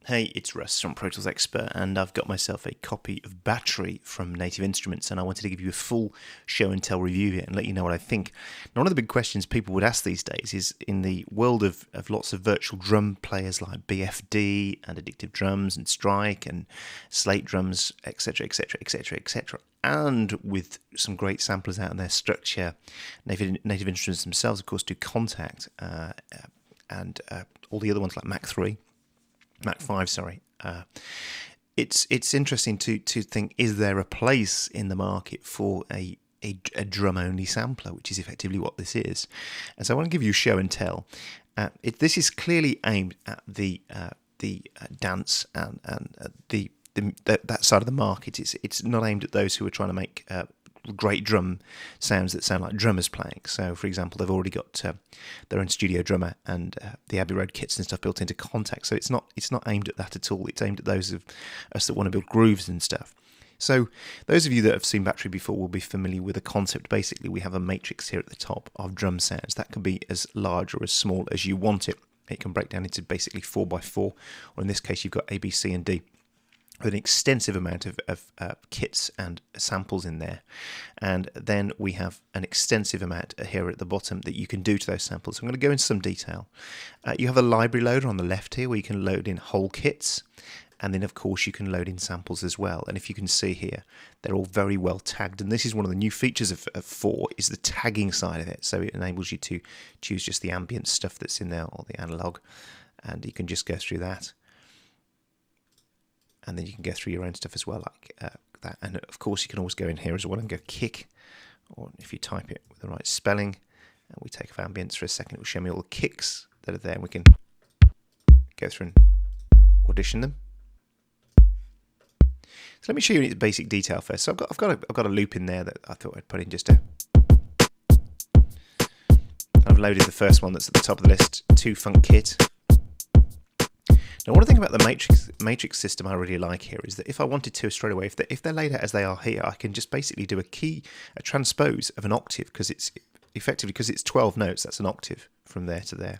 Hey, it's Russ from Pro Tools Expert, and I've got myself a copy of Battery from Native Instruments, and I wanted to give you a full show and tell review here and let you know what I think. Now, one of the big questions people would ask these days is, in the world of lots of virtual drum players like BFD and Addictive Drums and Strike and Slate Drums, etc., etc., etc., etc., and with some great samplers out in their structure, Native Instruments themselves, of course, do Contact and all the other ones like Mac 5, sorry. It's interesting to think, is there a place in the market for a drum-only sampler, which is effectively what this is? And so I want to give you show and tell. This is clearly aimed at the dance and that side of the market. It's not aimed at those who are trying to make great drum sounds that sound like drummers playing. So, for example, they've already got their own studio drummer and the Abbey Road kits and stuff built into Contact. So it's not aimed at that at all. It's aimed at those of us that want to build grooves and stuff. So those of you that have seen Battery before will be familiar with the concept. Basically, we have a matrix here at the top of drum sounds. That can be as large or as small as you want it. It can break down into basically 4x4, or in this case, you've got A, B, C, and D, with an extensive amount of kits and samples in there. And then we have an extensive amount here at the bottom that you can do to those samples. So I'm going to go into some detail. You have a library loader on the left here where you can load in whole kits. And then, of course, you can load in samples as well. And if you can see here, they're all very well tagged. And this is one of the new features of 4, is the tagging side of it. So it enables you to choose just the ambient stuff that's in there, or the analog. And you can just go through that. And then you can go through your own stuff as well, like that. And of course, you can always go in here as well and go kick, or if you type it with the right spelling, and we take off ambience for a second, it will show me all the kicks that are there, and we can go through and audition them. So let me show you the basic detail first. So I've got a loop in there that I thought I'd put in just to. I've loaded the first one that's at the top of the list, 2 Funk Kit. Now, one thing about the matrix system I really like here is that if I wanted to straight away, if they're laid out as they are here, I can just basically do a transpose of an octave, because it's 12 notes. That's an octave from there to there.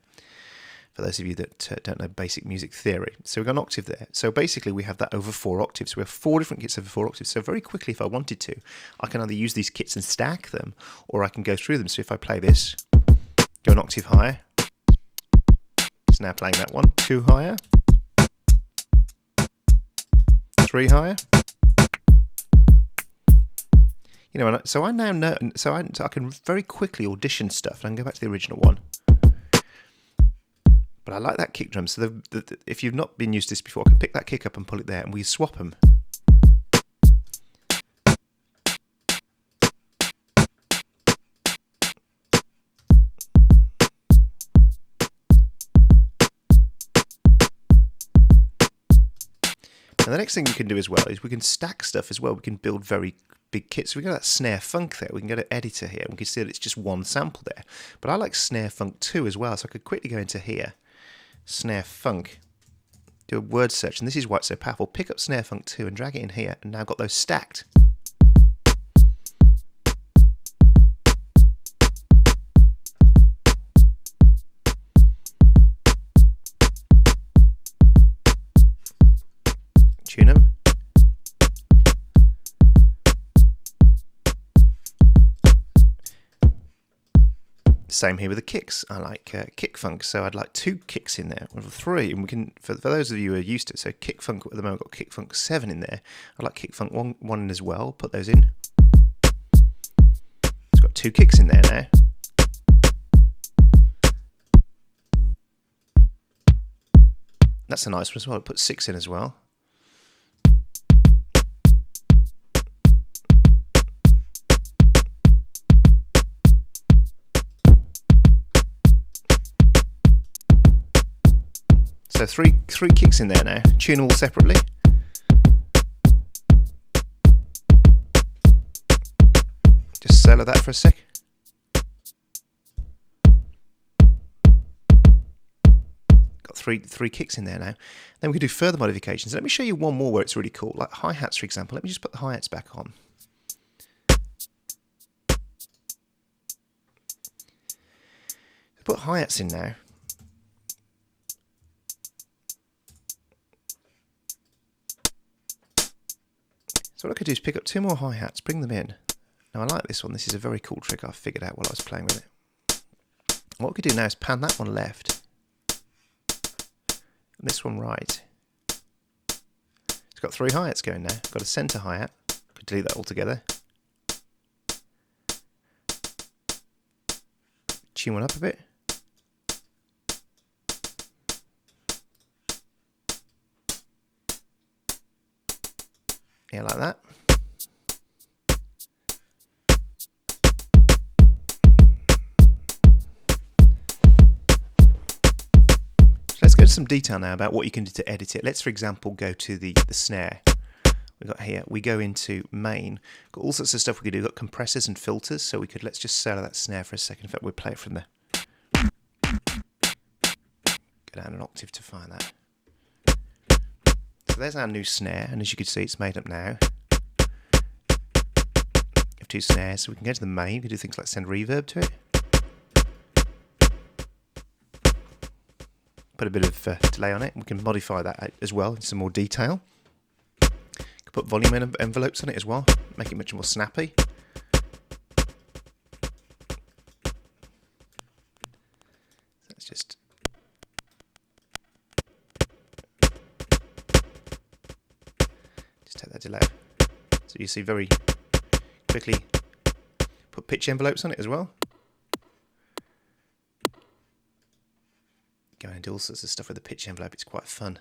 For those of you that don't know basic music theory, so we've got an octave there. So basically, we have that over 4 octaves. We have 4 different kits over 4 octaves. So very quickly, if I wanted to, I can either use these kits and stack them, or I can go through them. So if I play this, go an octave higher. It's now playing that one. 2 higher. 3 higher. You know, so I now know, so I can very quickly audition stuff, and I can go back to the original one. But I like that kick drum. So if you've not been used to this before, I can pick that kick up and pull it there, and we swap them. And the next thing you can do as well is we can stack stuff as well. We can build very big kits. So we got that snare funk there. We can go to editor here, and we can see that it's just one sample there. But I like snare funk 2 as well, so I could quickly go into here, snare funk, do a word search, and this is why it's so powerful. Pick up snare funk 2 and drag it in here, and now I've got those stacked. Tune them. Same here with the kicks. I like kick funk, so I'd like 2 kicks in there, or 3. And we can, for those of you who are used to it, so kick funk at the moment, I've got kick funk 7 in there. I'd like kick funk 1 in as well. Put those in. It's got 2 kicks in there now. That's a nice one as well. I'll put 6 in as well. So 3 kicks in there now. Tune them all separately. Just solo that for a sec. Got three kicks in there now. Then we can do further modifications. Let me show you one more where it's really cool, like hi-hats, for example. Let me just put the hi-hats back on. Put hi-hats in now. So what I could do is pick up 2 more hi-hats, bring them in. Now I like this one. This is a very cool trick I figured out while I was playing with it. What we could do now is pan that one left, and this one right. It's got 3 hi-hats going now. Got a centre hi-hat. Could delete that altogether. Tune one up a bit. Yeah, like that. So let's go to some detail now about what you can do to edit it. Let's, for example, go to the snare. We got here. We go into main. Got all sorts of stuff we could do. We've got compressors and filters, so we could let's just settle that snare for a second. In fact, we'll play it from there. Go down an octave to find that. So there's our new snare, and as you can see, it's made up now. We have 2 snares, so we can go to the main. We can do things like send reverb to it. Put a bit of delay on it. We can modify that as well in some more detail. Can put volume envelopes on it as well, make it much more snappy. Let's just take that delay. So you see very quickly put pitch envelopes on it as well. Go and do all sorts of stuff with the pitch envelope, it's quite fun.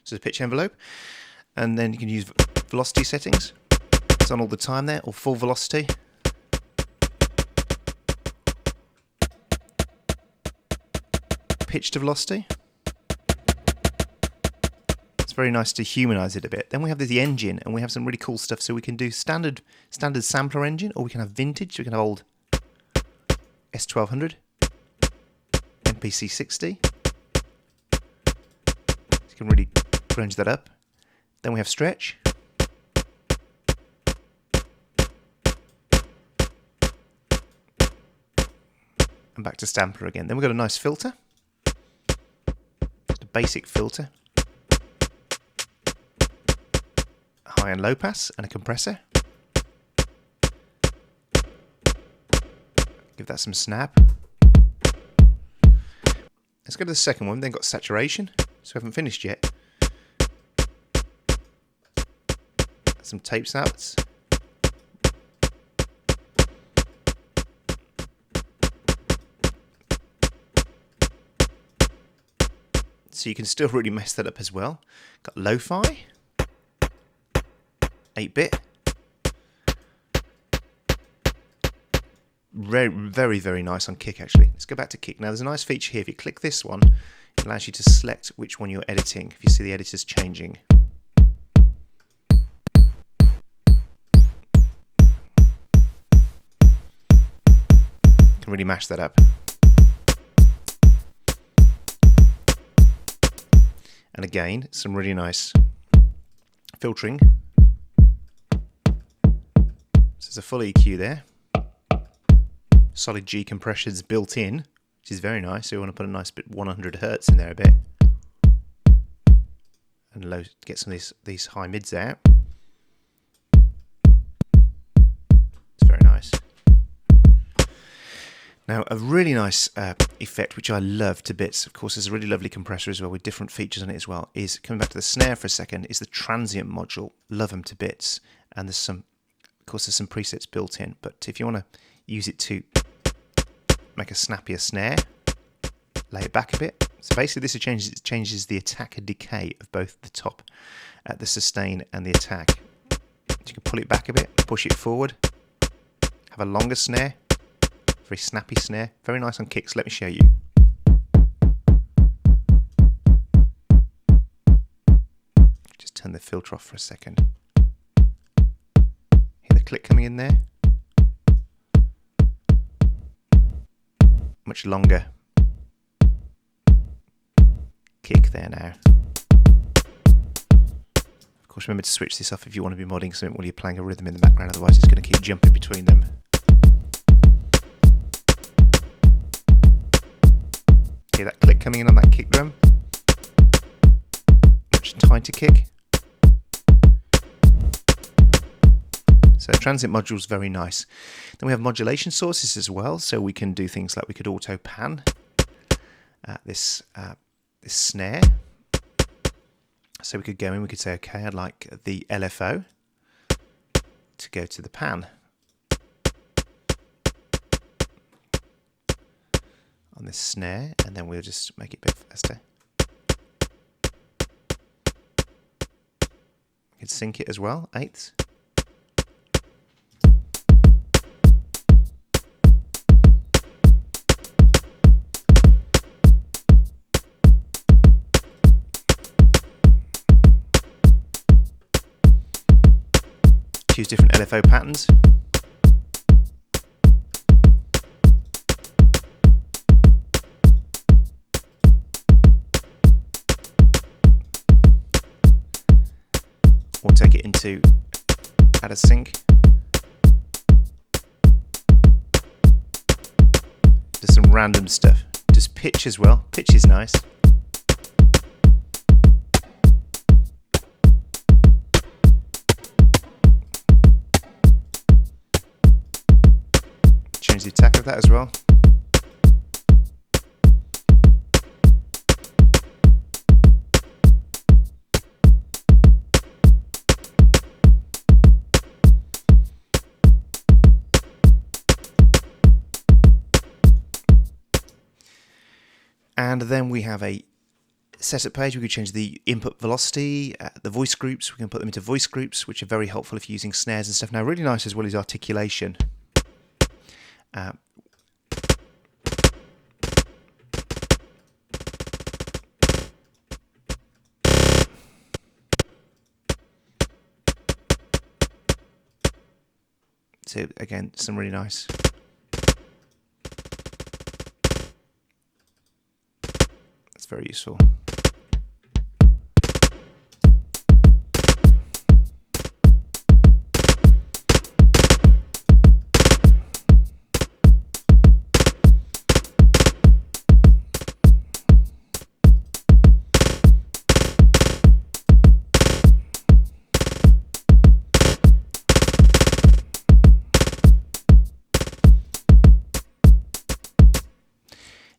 So the pitch envelope, and then you can use velocity settings. It's on all the time there, or full velocity. Pitch to velocity. It's very nice to humanize it a bit. Then we have the engine, and we have some really cool stuff. So we can do standard sampler engine, or we can have vintage. We can have old S1200, MPC 60. So you can really grunge that up. Then we have stretch. And back to Stamper again. Then we've got a nice filter. Just a basic filter. A high and low pass and a compressor. Give that some snap. Let's go to the second one. Then got saturation. So we haven't finished yet. Some tape snaps. So you can still really mess that up as well. Got lo-fi, 8-bit. Very, very nice on kick actually. Let's go back to kick. Now there's a nice feature here. If you click this one, it allows you to select which one you're editing. If you see the editors changing. You can really mash that up. And again, some really nice filtering. So there's a full EQ there. Solid G compressions built in, which is very nice. So we want to put a nice bit 100 Hertz in there a bit. And low, get some of these high mids out. It's very nice. Now, a really nice effect, which I love to bits, of course, there's a really lovely compressor as well with different features on it as well, is, coming back to the snare for a second, is the Transient module. Love them to bits. And there's some, of course, there's some presets built in, but if you want to use it to make a snappier snare, lay it back a bit. So basically this changes the attack and decay of both the top, the sustain and the attack. So you can pull it back a bit, push it forward, have a longer snare. Very snappy snare, very nice on kicks. Let me show you. Just turn the filter off for a second. Hear the click coming in there? Much longer kick there now. Of course, remember to switch this off if you want to be modding something while you're playing a rhythm in the background, otherwise it's going to keep jumping between them. Hear that click coming in on that kick drum? Much tighter kick. So transient module is very nice. Then we have modulation sources as well, so we can do things like we could auto pan this snare. So we could go in, we could say, okay, I'd like the LFO to go to the pan on this snare, and then we'll just make it a bit faster. We could sync it as well, eighths. Use different LFO patterns. Or take it into add a sync. Just some random stuff. Just pitch as well. Pitch is nice. Change the attack of that as well. And then we have a setup page. We could change the input velocity, the voice groups. We can put them into voice groups, which are very helpful if you're using snares and stuff. Now, really nice as well is articulation. So again, some really nice. That's very useful.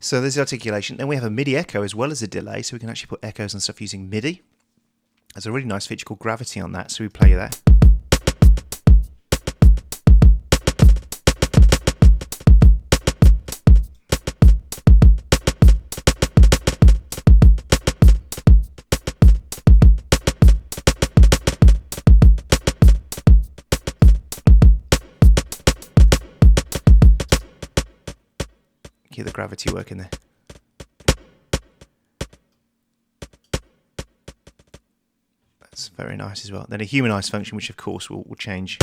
So there's the articulation. Then we have a MIDI echo as well as a delay, so we can actually put echoes and stuff using MIDI. There's a really nice feature called gravity on that, so we play that. Hear the gravity working there. That's very nice as well. Then a humanize function, which of course will change.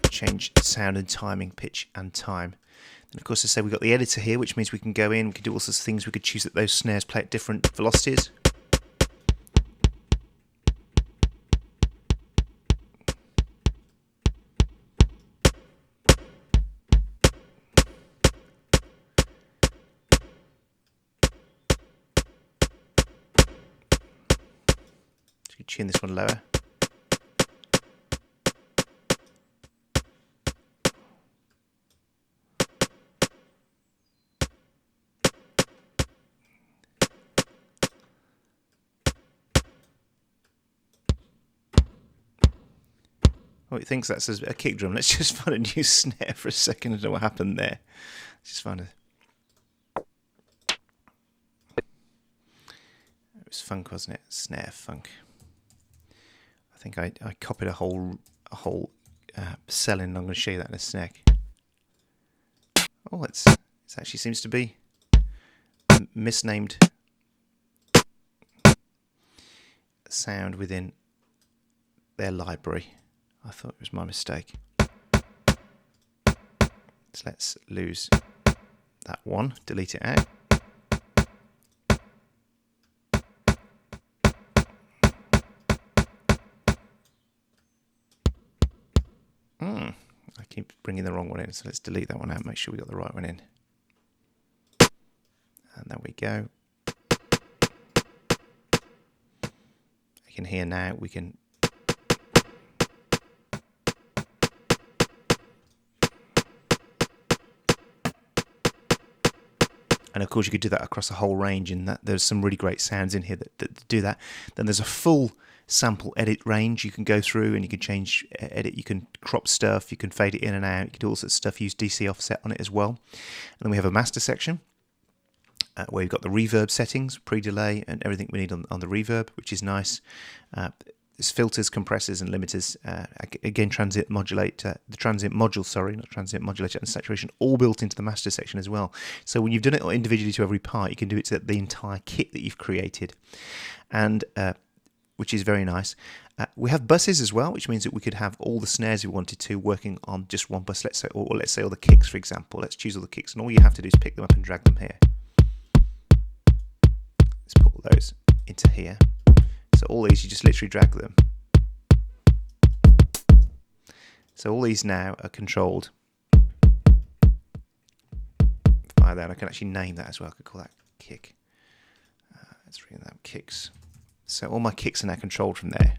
Change sound and timing, pitch and time. And of course, as I say, we've got the editor here, which means we can go in, we can do all sorts of things. We could choose that those snares play at different velocities. Tune this one lower. Oh, it thinks that's a kick drum. Let's just find a new snare for a second. I don't know what happened there. Let's just find a... It was funk, wasn't it? Snare funk. I think I copied a whole cell in. I'm going to show you that in a sec. Oh, it actually seems to be misnamed sound within their library. I thought it was my mistake. So let's lose that one, delete it out. I keep bringing the wrong one in, so let's delete that one out, make sure we got the right one in. And there we go. You can hear now, we can and of course you could do that across a whole range, and that there's some really great sounds in here that do that. Then there's a full sample edit range you can go through, and you can change edit, you can crop stuff, you can fade it in and out, you can do all sorts of stuff, use DC offset on it as well. And then we have a master section where you've got the reverb settings, pre-delay, and everything we need on the reverb, which is nice. There's filters, compressors, and limiters. Again, transient modulate, the transient module, sorry, not transient modulator, and saturation, all built into the master section as well. So when you've done it individually to every part, you can do it to the entire kit that you've created, and which is very nice. We have buses as well, which means that we could have all the snares we wanted to working on just one bus. Let's say, or let's say all the kicks, for example. Let's choose all the kicks, and all you have to do is pick them up and drag them here. Let's put all those into here. So all these, you just literally drag them. So all these now are controlled by that. I can actually name that as well. I could call that kick. Let's rename that kicks. So all my kicks are now controlled from there.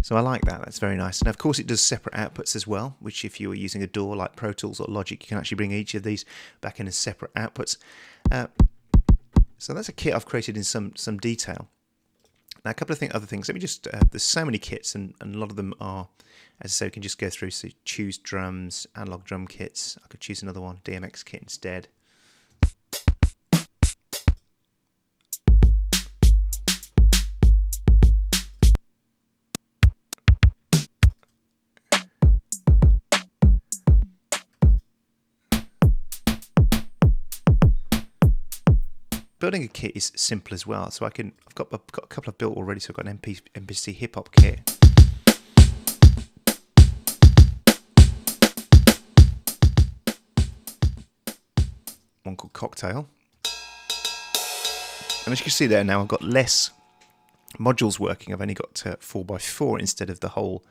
So I like that, that's very nice. And of course it does separate outputs as well, which if you were using a DAW like Pro Tools or Logic, you can actually bring each of these back in as separate outputs. So that's a kit I've created in some detail. Now a couple of other things, let me just, there's so many kits, and a lot of them are, as I say, we can just go through, so choose drums, analog drum kits. I could choose another one, DMX kit instead. Building a kit is simple as well, so I've got a couple I've built already. So I've got an MPC hip hop kit. One called Cocktail. And as you can see there now, I've got less modules working. I've only got 4x4 instead of the whole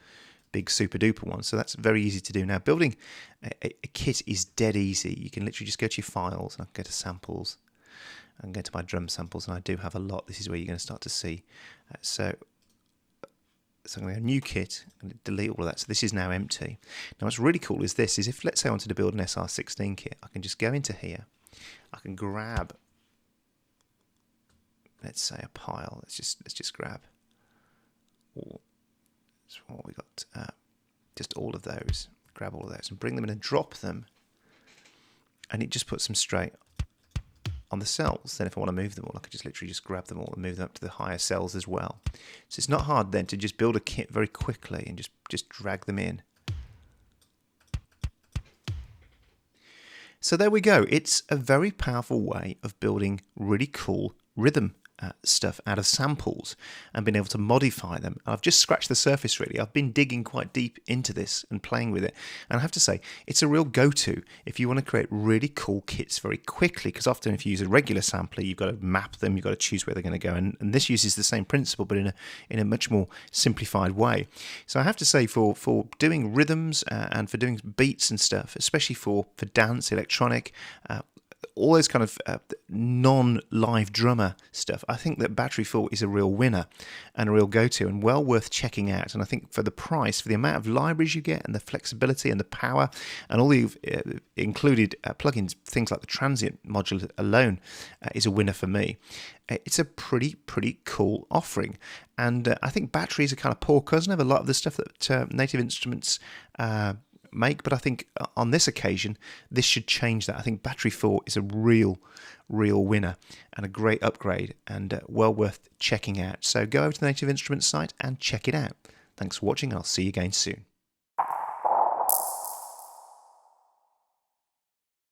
big super duper one. So that's very easy to do. Now building a kit is dead easy. You can literally just go to your files, and I can go to samples. I can go to my drum samples, and I do have a lot. This is where you're going to start to see. So I'm going to go new kit and delete all of that. So this is now empty. Now what's really cool is this, is if let's say I wanted to build an SR16 kit, I can just go into here. I can grab, let's say a pile. Let's just grab all. That's what we got. Just all of those. Grab all of those and bring them in and drop them. And it just puts them straight on the cells. Then if I want to move them all, I could just literally just grab them all and move them up to the higher cells as well. So it's not hard then to just build a kit very quickly and just drag them in. So there we go. It's a very powerful way of building really cool rhythm stuff out of samples and being able to modify them. I've just scratched the surface really. I've been digging quite deep into this and playing with it, and I have to say it's a real go-to if you want to create really cool kits very quickly, because often if you use a regular sampler you've got to map them, you've got to choose where they're going to go, and this uses the same principle but in a much more simplified way. So I have to say for doing rhythms and for doing beats and stuff, especially for dance, electronic, all those kind of non-live drummer stuff, I think that Battery Full is a real winner and a real go-to and well worth checking out. And I think for the price, for the amount of libraries you get and the flexibility and the power and all the included plugins, things like the Transient module alone is a winner for me. It's a pretty cool offering. And I think Battery is a kind of poor cousin of a lot of the stuff that Native Instruments make, but I think on this occasion this should change that. I think Battery 4 is a real winner and a great upgrade and well worth checking out. So go over to the Native Instruments site and check it out. Thanks for watching, and I'll see you again soon.